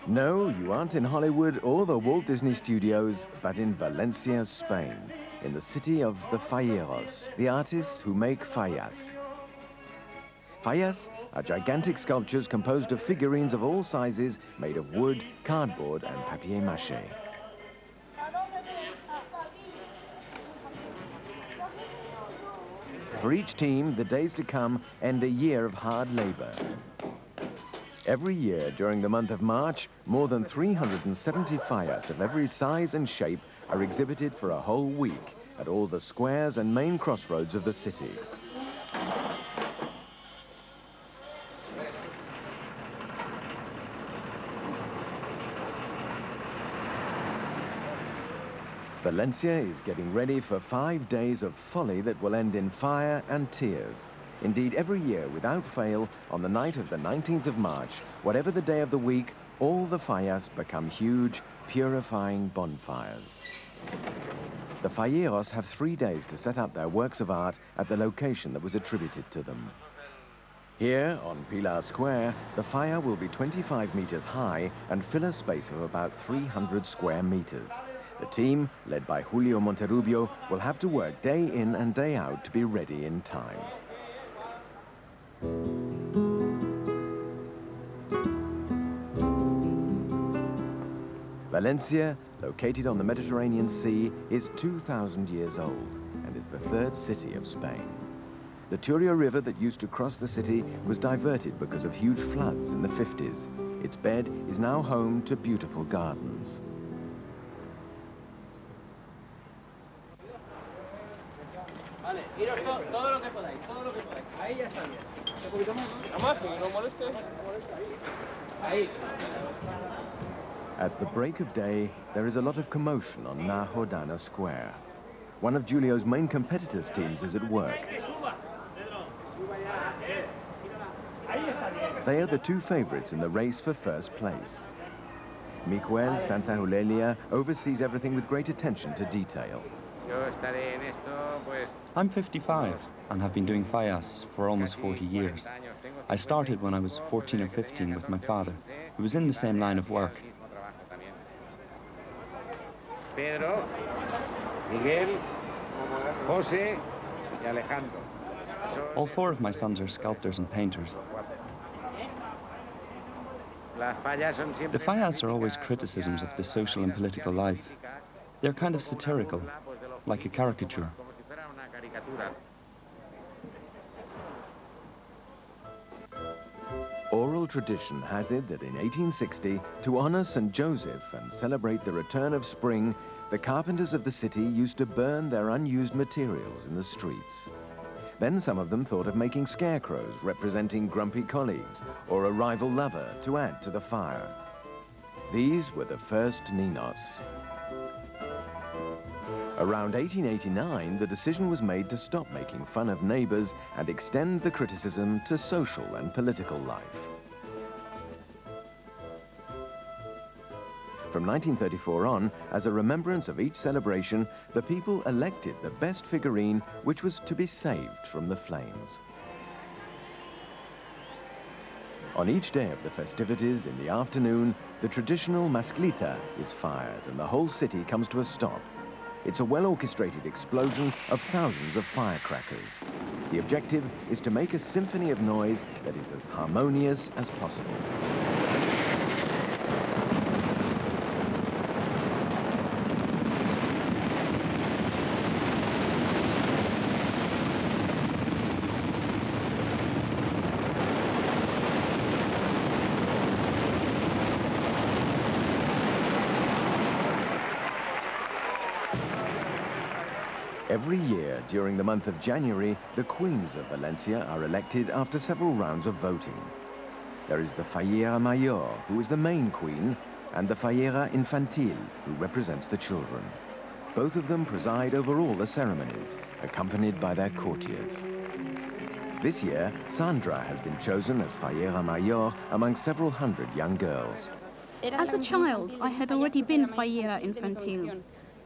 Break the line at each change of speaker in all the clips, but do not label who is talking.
No, you aren't in Hollywood or the Walt Disney Studios, but in Valencia, Spain, in the city of the Falleros, the artists who make fallas. Fallas are gigantic sculptures composed of figurines of all sizes made of wood, cardboard and papier-mâché. For each team, the days to come end a year of hard labor. Every year during the month of March, more than 370 fallas of every size and shape are exhibited for a whole week at all the squares and main crossroads of the city. Valencia is getting ready for 5 days of folly that will end in fire and tears. Indeed, every year, without fail, on the night of the 19th of March, whatever the day of the week, all the fallas become huge, purifying bonfires. The falleros have 3 days to set up their works of art at the location that was attributed to them. Here, on Pilar Square, the falla will be 25 meters high and fill a space of about 300 square meters. The team, led by Julio Monterrubio, will have to work day in and day out to be ready in time. Valencia, located on the Mediterranean Sea, is 2,000 years old and is the third city of Spain. The Turia River that used to cross the city was diverted because of huge floods in the 50s. Its bed is now home to beautiful gardens. At the break of day, there is a lot of commotion on Na Jordana Square. One of Julio's main competitors' teams is at work. They are the two favorites in the race for first place. Miquel Santahulelia oversees everything with great attention to detail.
I'm 55 and have been doing fallas for almost 40 years. I started when I was 14 or 15 with my father, who was in the same line of work.
Pedro, Miguel, José y Alejandro.
All 4 of my sons are sculptors and painters. The fallas are always criticisms of the social and political life. They're kind of satirical, like a caricature.
Oral tradition has it that in 1860, to honor St. Joseph and celebrate the return of spring, the carpenters of the city used to burn their unused materials in the streets. Then some of them thought of making scarecrows representing grumpy colleagues or a rival lover to add to the fire. These were the first ninos. Around 1889, the decision was made to stop making fun of neighbors and extend the criticism to social and political life. From 1934 on, as a remembrance of each celebration, the people elected the best figurine which was to be saved from the flames. On each day of the festivities in the afternoon, the traditional masclita is fired and the whole city comes to a stop. It's a well-orchestrated explosion of thousands of firecrackers. The objective is to make a symphony of noise that is as harmonious as possible. Every year, during the month of January, the queens of Valencia are elected after several rounds of voting. There is the Fallera Mayor, who is the main queen, and the Fallera Infantil, who represents the children. Both of them preside over all the ceremonies, accompanied by their courtiers. This year, Sandra has been chosen as Fallera Mayor among several hundred young girls.
As a child, I had already been Fallera Infantil.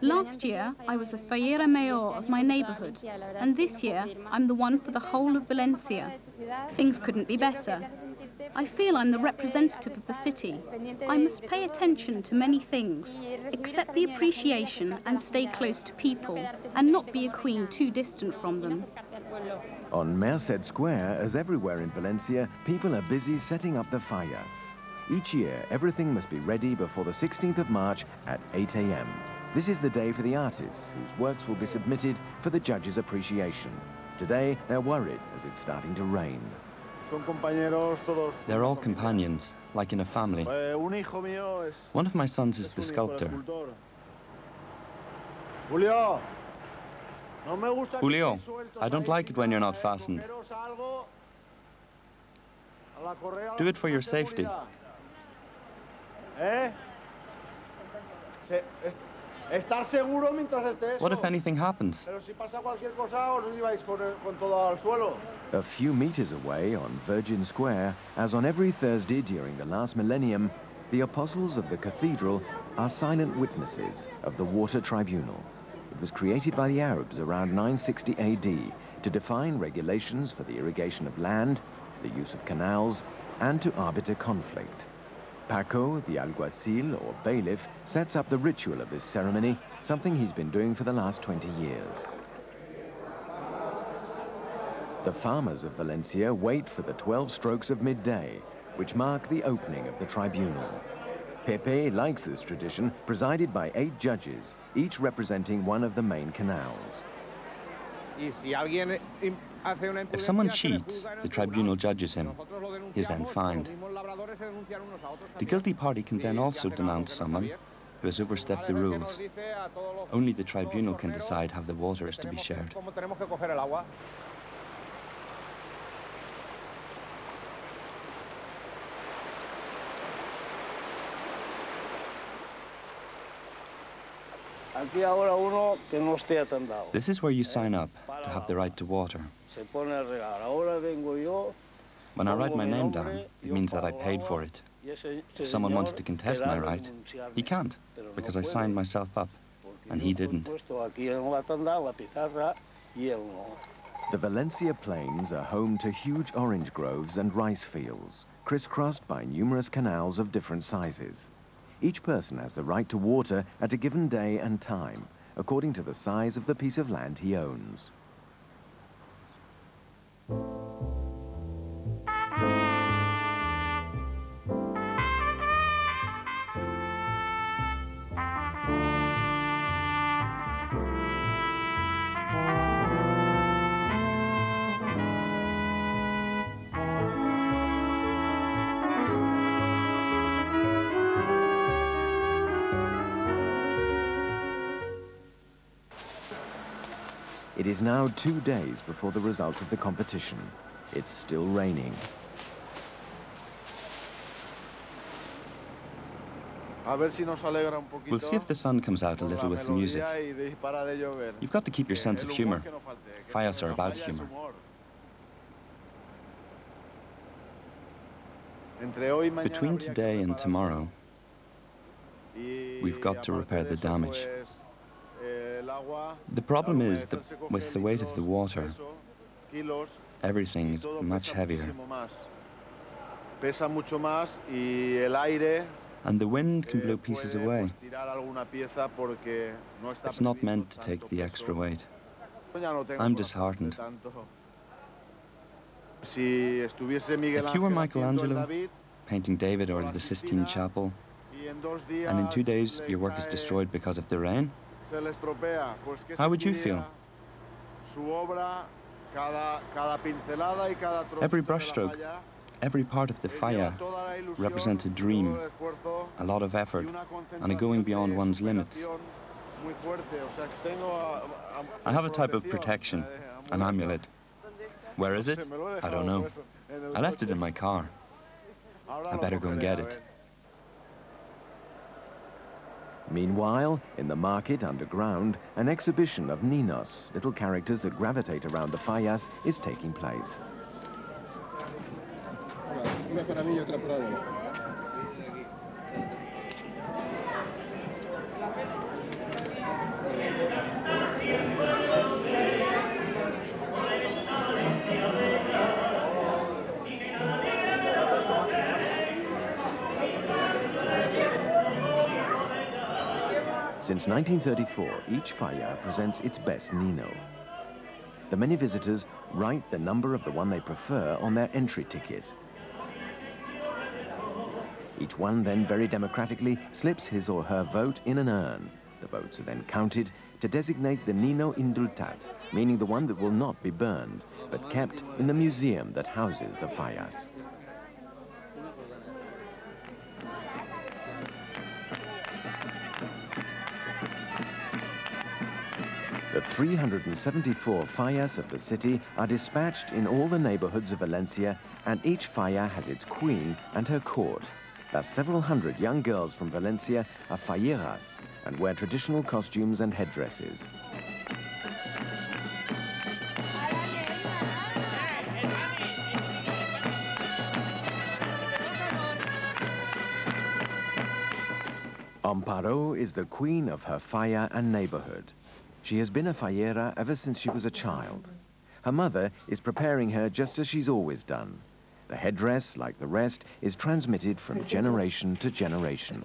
Last year, I was the Fallera Mayor of my neighborhood, and this year, I'm the one for the whole of Valencia. Things couldn't be better. I feel I'm the representative of the city. I must pay attention to many things, accept the appreciation and stay close to people, and not be a queen too distant from them.
On Merced Square, as everywhere in Valencia, people are busy setting up the fallas. Each year, everything must be ready before the 16th of March at 8 a.m. This is the day for the artists, whose works will be submitted for the judges' appreciation. Today, they're worried as it's starting to rain.
They're all companions, like in a family. One of my sons is the sculptor. Julio, I don't like it when you're not fastened. Do it for your safety. What if anything happens?
A few meters away on Virgin Square, as on every Thursday during the last millennium, the apostles of the cathedral are silent witnesses of the water tribunal. It was created by the Arabs around 960 AD to define regulations for the irrigation of land, the use of canals, and to arbiter conflict. Paco, the alguacil, or bailiff, sets up the ritual of this ceremony, something he's been doing for the last 20 years. The farmers of Valencia wait for the 12 strokes of midday, which mark the opening of the tribunal. Pepe likes this tradition, presided by 8 judges, each representing one of the main canals.
If someone cheats, the tribunal judges him. He is then fined. The guilty party can then also denounce someone who has overstepped the rules. Only the tribunal can decide how the water is to be shared. This is where you sign up to have the right to water. When I write my name down, it means that I paid for it. If someone wants to contest my right, he can't, because I signed myself up, and he didn't.
The Valencia plains are home to huge orange groves and rice fields, crisscrossed by numerous canals of different sizes. Each person has the right to water at a given day and time, according to the size of the piece of land he owns. It is now 2 days before the results of the competition. It's still raining.
We'll see if the sun comes out a little with the music. You've got to keep your sense of humor. Fallas are about humor. Between today and tomorrow, we've got to repair the damage. The problem is that with the weight of the water, everything is much heavier. And the wind can blow pieces away. It's not meant to take the extra weight. I'm disheartened. If you were Michelangelo, painting David or the Sistine Chapel, and in 2 days your work is destroyed because of the rain, how would you feel? Every brushstroke, every part of the falla represents a dream, a lot of effort, and a going beyond one's limits. I have a type of protection, an amulet. Where is it? I don't know. I left it in my car. I better go and get it.
Meanwhile, in the market underground, an exhibition of ninos, little characters that gravitate around the fallas, is taking place. Since 1934, each falla presents its best Nino. The many visitors write the number of the one they prefer on their entry ticket. Each one then very democratically slips his or her vote in an urn. The votes are then counted to designate the Nino Indultat, meaning the one that will not be burned, but kept in the museum that houses the fallas. The 374 fallas of the city are dispatched in all the neighborhoods of Valencia, and each falla has its queen and her court. Thus, several hundred young girls from Valencia are falleras and wear traditional costumes and headdresses. Amparo is the queen of her falla and neighborhood. She has been a fallera ever since she was a child. Her mother is preparing her just as she's always done. The headdress, like the rest, is transmitted from generation to generation.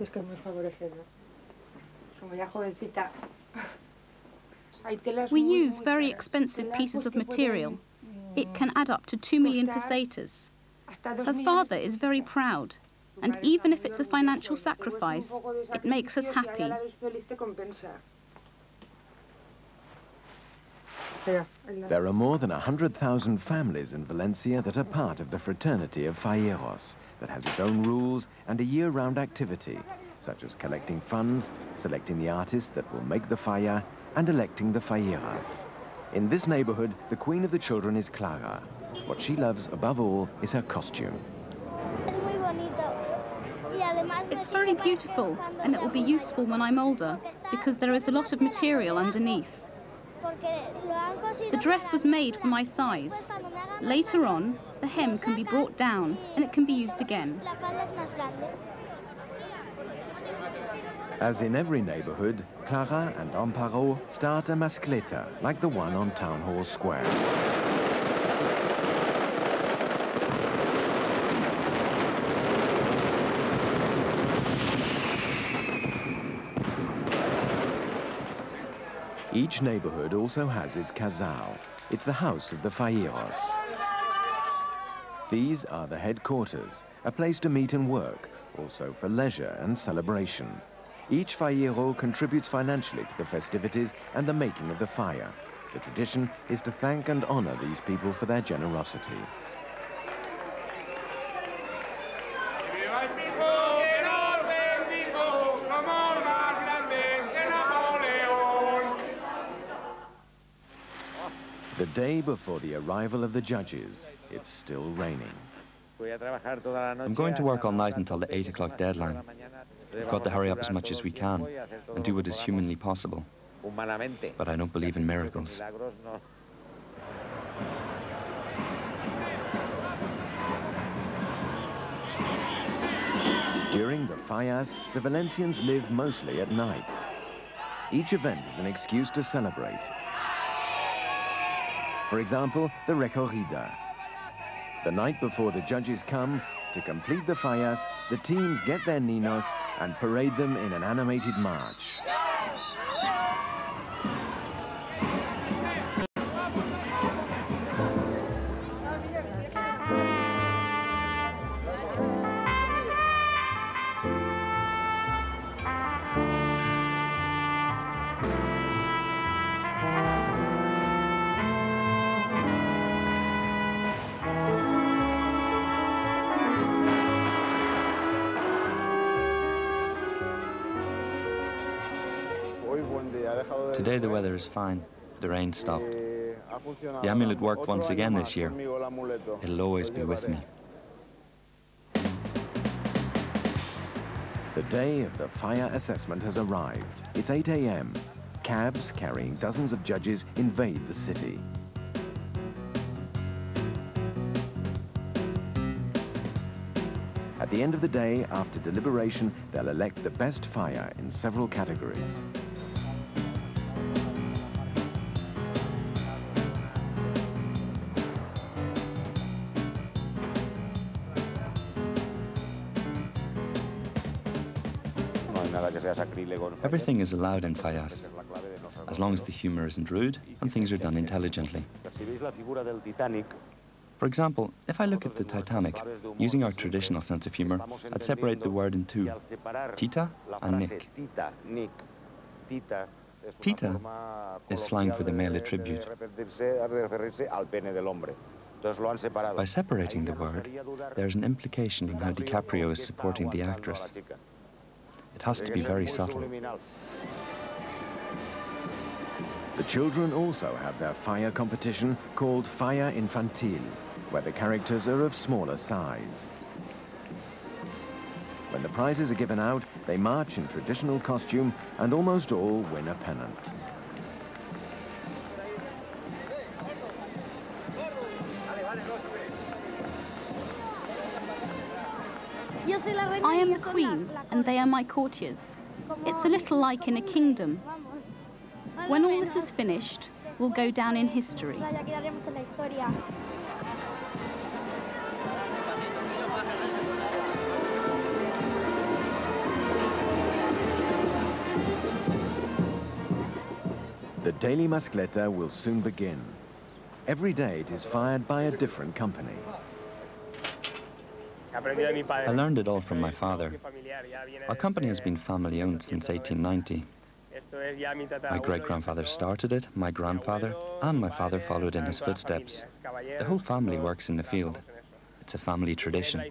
We use very expensive pieces of material. It can add up to 2 million pesetas. Her father is very proud, and even if it's a financial sacrifice, it makes us happy.
There are more than 100,000 families in Valencia that are part of the fraternity of falleros, that has its own rules and a year-round activity, such as collecting funds, selecting the artists that will make the falla, and electing the falleras. In this neighborhood, the queen of the children is Clara. What she loves above all is her costume.
It's very beautiful, and it will be useful when I'm older, because there is a lot of material underneath. The dress was made for my size. Later on, the hem can be brought down and it can be used again.
As in every neighborhood, Clara and Amparo start a mascleta, like the one on Town Hall Square. Each neighborhood also has its casal. It's the house of the falleros. These are the headquarters, a place to meet and work, also for leisure and celebration. Each fallero contributes financially to the festivities and the making of the falla. The tradition is to thank and honor these people for their generosity. The day before the arrival of the judges, it's still raining.
I'm going to work all night until the 8 o'clock deadline. We've got to hurry up as much as we can and do what is humanly possible. But I don't believe in miracles.
During the fallas, the Valencians live mostly at night. Each event is an excuse to celebrate. For example, the recorrida. The night before the judges come, to complete the fallas, the teams get their ninos and parade them in an animated march.
Today the weather is fine. The rain stopped. The amulet worked once again this year. It'll always be with me.
The day of the falla assessment has arrived. It's 8 a.m. Cabs carrying dozens of judges invade the city. At the end of the day, after deliberation, they'll elect the best falla in several categories.
Everything is allowed in Fallas, as long as the humor isn't rude and things are done intelligently. For example, if I look at the Titanic, using our traditional sense of humor, I'd separate the word in two, tita and nick. Tita is slang for the male attribute. By separating the word, there's an implication on how DiCaprio is supporting the actress. It has to be very subtle.
The children also have their fire competition called Fire Infantil, where the characters are of smaller size. When the prizes are given out, they march in traditional costume and almost all win a pennant.
I am the queen, and they are my courtiers. It's a little like in a kingdom. When all this is finished, we'll go down in history.
The daily mascleta will soon begin. Every day it is fired by a different company.
I learned it all from my father. Our company has been family-owned since 1890. My great-grandfather started it, my grandfather, and my father followed in his footsteps. The whole family works in the field. It's a family tradition.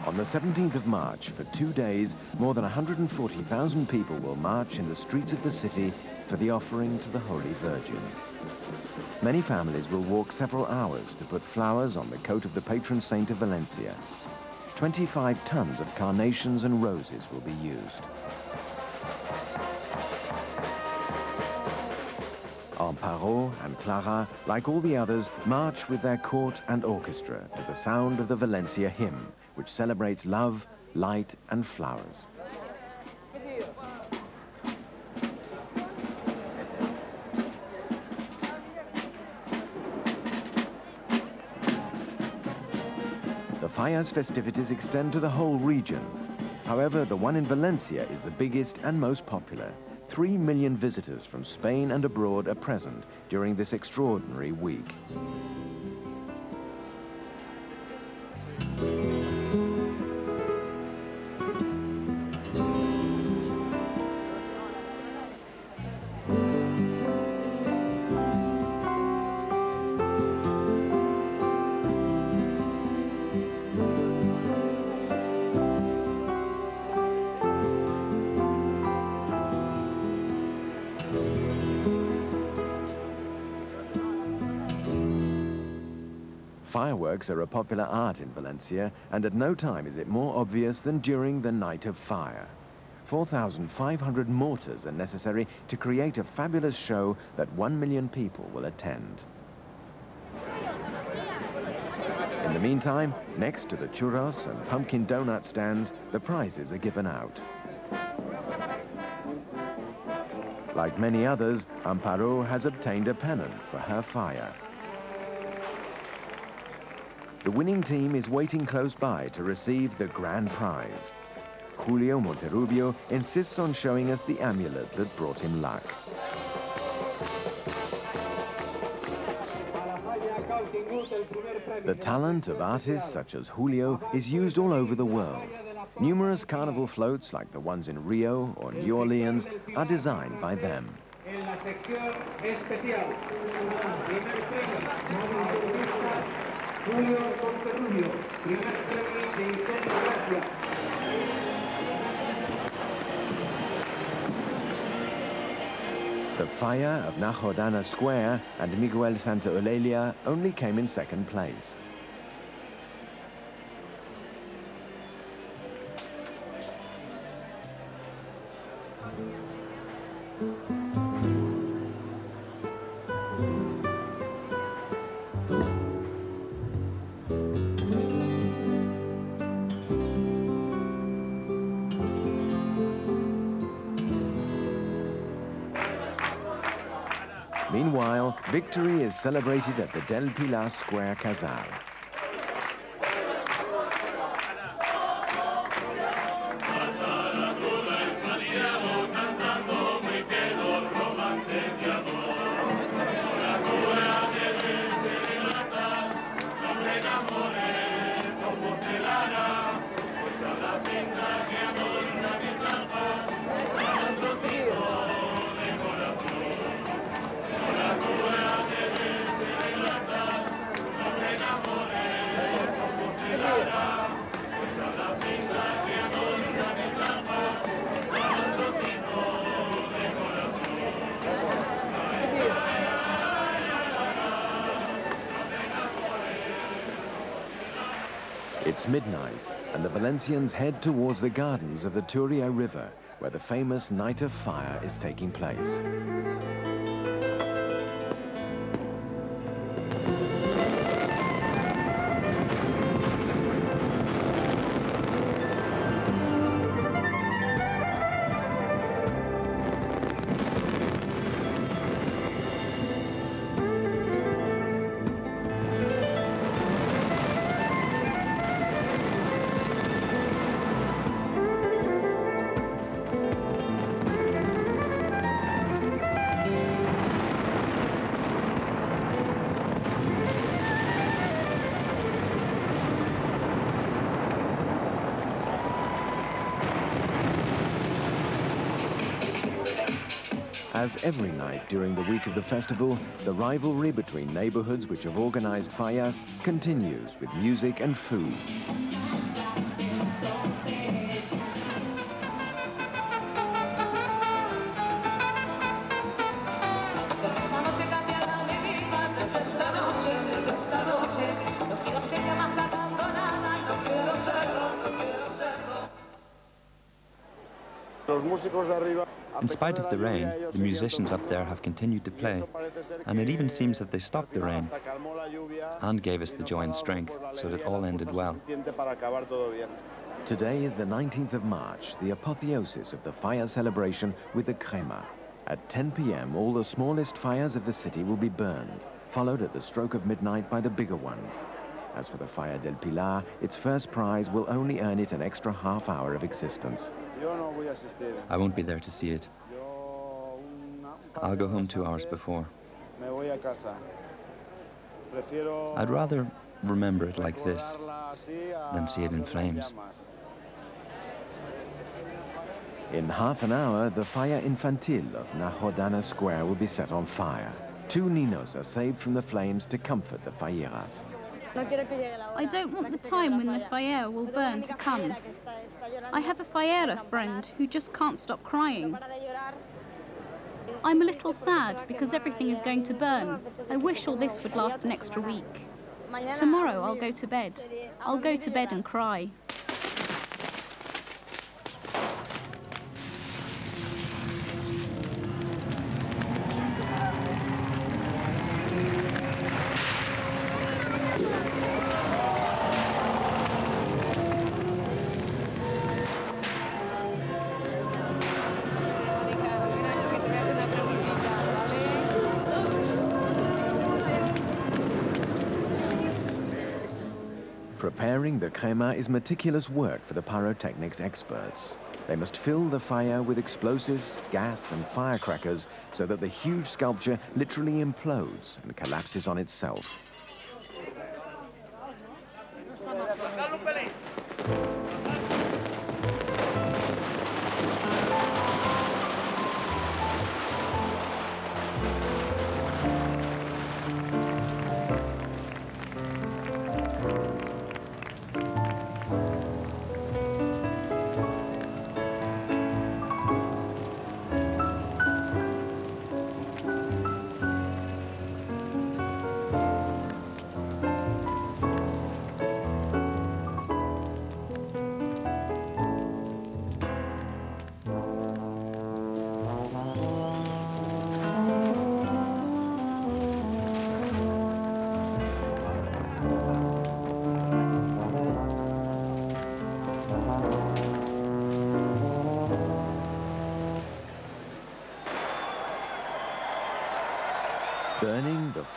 On the 17th of March, for 2 days, more than 140,000 people will march in the streets of the city for the offering to the Holy Virgin. Many families will walk several hours to put flowers on the coat of the patron saint of Valencia. 25 tons of carnations and roses will be used. Amparo and Clara, like all the others, march with their court and orchestra to the sound of the Valencia hymn, which celebrates love, light, and flowers. The Fallas festivities extend to the whole region. However, the one in Valencia is the biggest and most popular. 3 million visitors from Spain and abroad are present during this extraordinary week. Fireworks are a popular art in Valencia, and at no time is it more obvious than during the Night of Fire. 4,500 mortars are necessary to create a fabulous show that 1 million people will attend. In the meantime, next to the churros and pumpkin donut stands, the prizes are given out. Like many others, Amparo has obtained a pennant for her fire. The winning team is waiting close by to receive the grand prize. Julio Monterrubio insists on showing us the amulet that brought him luck. The talent of artists such as Julio is used all over the world. Numerous carnival floats, like the ones in Rio or New Orleans, are designed by them. The fire of Najordana Square and Miguel Santa Eulalia only came in second place. Meanwhile, victory is celebrated at the Del Pilar Square Casal. It's midnight, and the Valencians head towards the gardens of the Turia River, where the famous Night of Fire is taking place. As every night during the week of the festival, the rivalry between neighborhoods which have organized Fallas continues with music and food.
In spite of the rain, the musicians up there have continued to play, and it even seems that they stopped the rain and gave us the joy and strength, so that all ended well.
Today is the 19th of March, the apotheosis of the fire celebration with the crema. At 10 p.m., all the smallest fires of the city will be burned, followed at the stroke of midnight by the bigger ones. As for the Fire del Pilar, its first prize will only earn it an extra half hour of existence.
I won't be there to see it. I'll go home 2 hours before. I'd rather remember it like this than see it in flames.
In half an hour, the Falla Infantil of Nahodana Square will be set on fire. 2 ninos are saved from the flames to comfort the falleras.
I don't want the time when the fire will burn to come. I have a fallera friend who just can't stop crying. I'm a little sad because everything is going to burn. I wish all this would last an extra week. Tomorrow I'll go to bed. I'll go to bed and cry.
Preparing the crema is meticulous work for the pyrotechnics experts. They must fill the fire with explosives, gas, and firecrackers so that the huge sculpture literally implodes and collapses on itself.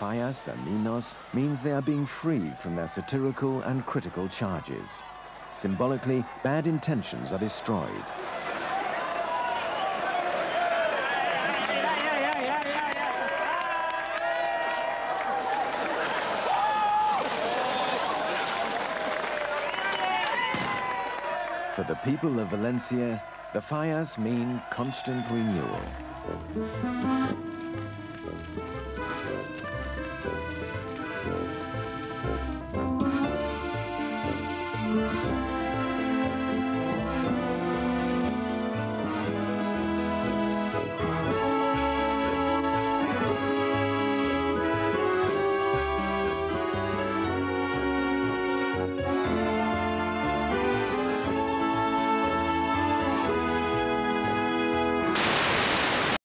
Fallas and Ninos means they are being freed from their satirical and critical charges. Symbolically, bad intentions are destroyed. For the people of Valencia, the Fallas mean constant renewal.